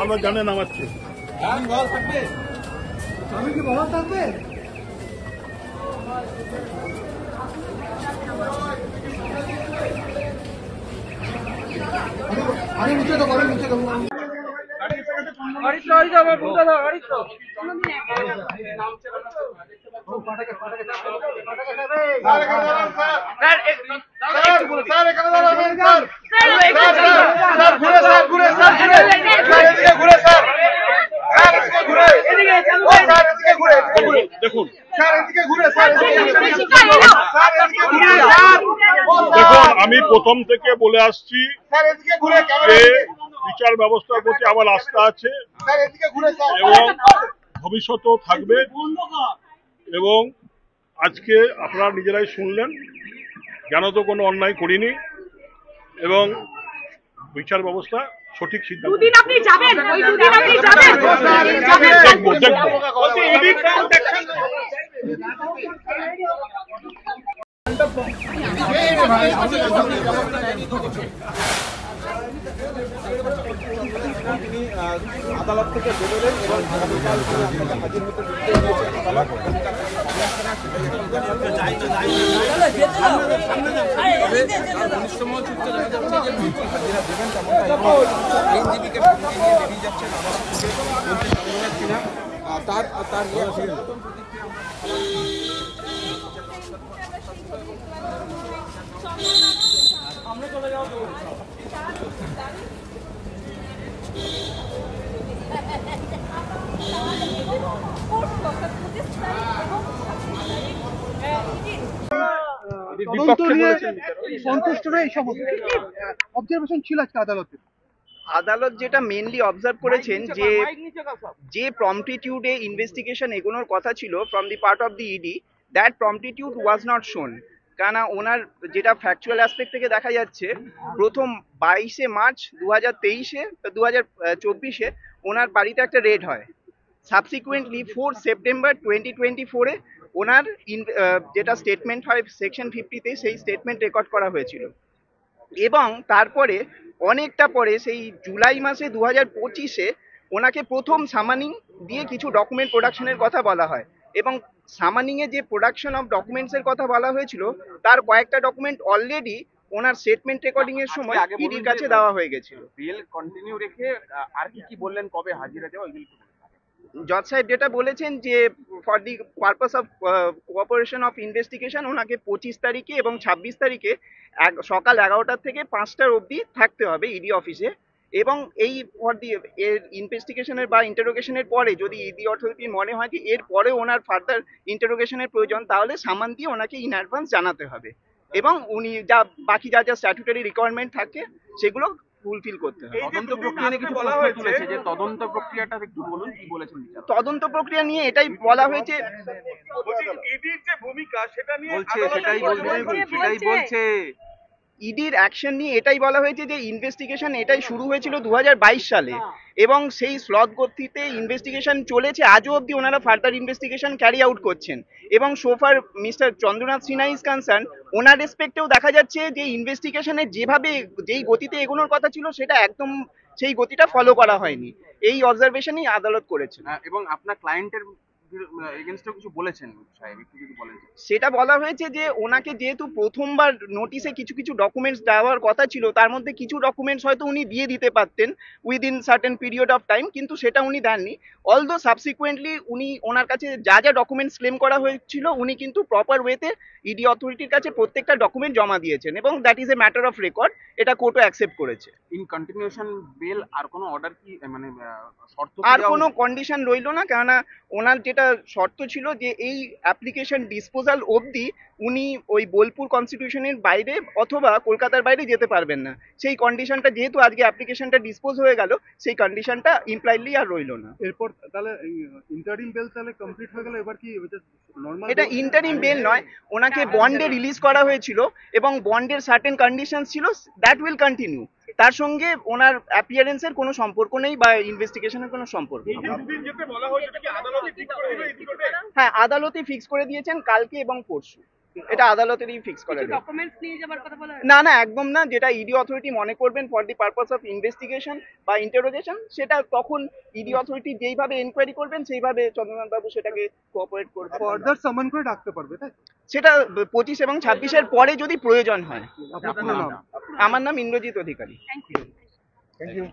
ভালো জানেন আমার চেয়ে আমি কি বহাল থাকবে? আরে নিচে তো করে নিচে দেবো দেখুন আমি প্রথম থেকে বলে আসছি যে বিচার ব্যবস্থার প্রতি আমার আস্থা আছে এবং ভবিষ্যতেও থাকবে এবং আজকে আপনারা নিজেরাই শুনলেন কেন তো কোনো অন্যায় করিনি এবং বিচার ব্যবস্থা সঠিক সিদ্ধান্ত আদালত থেকে বেরোলেন এবং আগামীকাল আপনাকে হাজির হতে তার আমরা চলে যাবো সন্তুষ্ট নয় এই সমস্ত অবজারভেশন ছিল আজকে আদালতে। আদালত যেটা মেইনলি অবজার্ভ করেছেন যে প্রম্পটিটিউডে ইনভেস্টিগেশন এগোনোর কথা ছিল from the part of the ED, that promptitude was not shown. কেননা ওনার যেটা ফ্যাকচুয়াল অ্যাসপেক্ট থেকে দেখা যাচ্ছে, প্রথম 22শে মার্চ 2023-এ 2024-এ ওনার বাড়িতে একটা রেড হয়। সাবসিকুয়েন্টলি 4 সেপ্টেম্বর 2024-এ ওনার যেটা স্টেটমেন্ট হয় সেকশন 50-তে, সেই স্টেটমেন্ট রেকর্ড করা হয়েছিল এবং তারপরে অনেকটা পরে সেই জুলাই মাসে 2025-এ ওনাকে প্রথম সামানিং দিয়ে কিছু ডকুমেন্ট প্রোডাকশনের কথা বলা হয় এবং সামানিংয়ে যে প্রোডাকশন অফ ডকুমেন্টসের কথা বলা হয়েছিল তার কয়েকটা ডকুমেন্ট অলরেডি ওনার স্টেটমেন্ট রেকর্ডিং এর সময় ইডির কাছে দেওয়া হয়ে গেছিল। বেল কন্টিনিউ রেখে আর কি বললেন কবে হাজিরা দেওয়া? জজ সাহেব যেটা বলেছেন যে for the purpose of cooperation of investigation ওনাকে 25 তারিখে এবং 26 তারিখে সকাল 11টা থেকে 5টার অবধি থাকতে হবে ইডি অফিসে এবং এই ফর দি এর ইনভেস্টিগেশনের বা ইন্টারোগেশনের পরে যদি ইডি অথরিটি মনে হয় যে এর পরে ওনার ফার্দার ইন্টারোগেশনের প্রয়োজন, তাহলে সামান দিয়ে ওনাকে ইন অ্যাডভান্স জানাতে হবে এবং উনি যা বাকি যা স্ট্যাটুটারি রিকোয়ারমেন্ট থাকে সেগুলো ফুলফিল করতে হবে। তদন্ত প্রক্রিয়া নিয়ে কিছু বলা হয়েছে যে তদন্ত প্রক্রিয়াটা একটু বলুন, কি বলেছেন? তদন্ত প্রক্রিয়া নিয়ে এটাই বলা হয়েছে, ইডির যে ভূমিকা সেটা নিয়ে সেটাই বলছে ইডির অ্যাকশন নিয়ে এটাই বলা হয়েছে যে ইনভেস্টিগেশন এটাই শুরু হয়েছিল 2022 সালে এবং সেই স্লথ গতিতে ইনভেস্টিগেশন চলেছে আজও অবধি। ওনারা ফার্দার ইনভেস্টিগেশন ক্যারি আউট করছেন এবং so far Mister Chandranath Sinha is concern, ওনার রেসপেক্টেও দেখা যাচ্ছে যে ইনভেস্টিগেশনে যেভাবে যেই গতিতে এগোনোর কথা ছিল সেটা একদম সেই গতিটা ফলো করা হয়নি। এই অবজারভেশনই আদালত করেছেন। এবং আপনার ক্লায়েন্টের এগেইনস্টে কিছু বলেছেন সাহেব, একটু যদি বলেন। সেটা বলা হয়েছে যে ওনাকে যেহেতু প্রথমবার নোটিশে কিছু কিছু ডকুমেন্টস দেওয়ার কথা ছিল, তার মধ্যে কিছু ডকুমেন্টস হয়তো উনি দিয়ে দিতে পারতেন within certain period of time, কিন্তু সেটা উনি দেননি। অলদো সাবসিকুয়েন্টলি উনি ওনার কাছে যা যা ডকুমেন্টস ক্লেম করা হয়েছিল উনি কিন্তু প্রপার ওয়েতে ইডি অথরিটির কাছে প্রত্যেকটা ডকুমেন্ট জমা দিয়েছেন এবং that is a matter of record, এটা কোর্টও অ্যাকসেপ্ট করেছে। ইন কন্টিনিউশন বেল আর কোনো অর্ডার কি মানে শর্ত আর কোনো কন্ডিশন রইলো না, কেননা ওনার যেটা শর্ত ছিল যে এই অ্যাপ্লিকেশন ডিসপোজাল অবধি উনি ওই বোলপুর কনস্টিটিউশনের বাইরে অথবা কলকাতার বাইরে যেতে পারবেন না। সেই কন্ডিশনটা যেহেতু আজকে অ্যাপ্লিকেশনটা ডিসপোজ হয়ে গেল, সেই কন্ডিশনটা ইমপ্লাইডলি আর রইলো না। এরপর তাহলে ইন্টারিম বেল তাহলে কমপ্লিট হয়ে গেল, এবার কি নরমাল? এটা ইন্টারিম বেল নয়, ওনাকে বন্ডে রিলিজ করা হয়েছিল এবং বন্ডের সার্টেন কন্ডিশনস ছিল, দ্যাট উইল কন্টিনিউ। তার সঙ্গে ওনার অ্যাপিয়ারেন্সের কোনো সম্পর্ক নেই বা ইনভেস্টিগেশনের কোনো সম্পর্ক নেই। হ্যাঁ, আদালতে ফিক্স করে দিয়েছেন কালকে এবং পরশু। এটা আদালতেরই ফিক্স করা যায়। ডকুমেন্টস নিয়ে যাবার কথা বলা না না একদম না, যেটা ইডি অথরিটি মনে করবেন for the purpose of investigation বা ইন্টারোগেশন, সেটা তখন ইডি অথরিটি যেইভাবে এনকোয়ারি করবেন সেইভাবে চন্দ্রনাথ বাবু সেটাকে কোঅপারেট করবেন। ফার্দার সামান করে ডাকতে পারবে, তাই তো? সেটা 25 এবং 26-এর পরে যদি প্রয়োজন হয়। আপনার পুরো নাম? আমার নাম Indrajit Adhikari. Thank you. Thank you.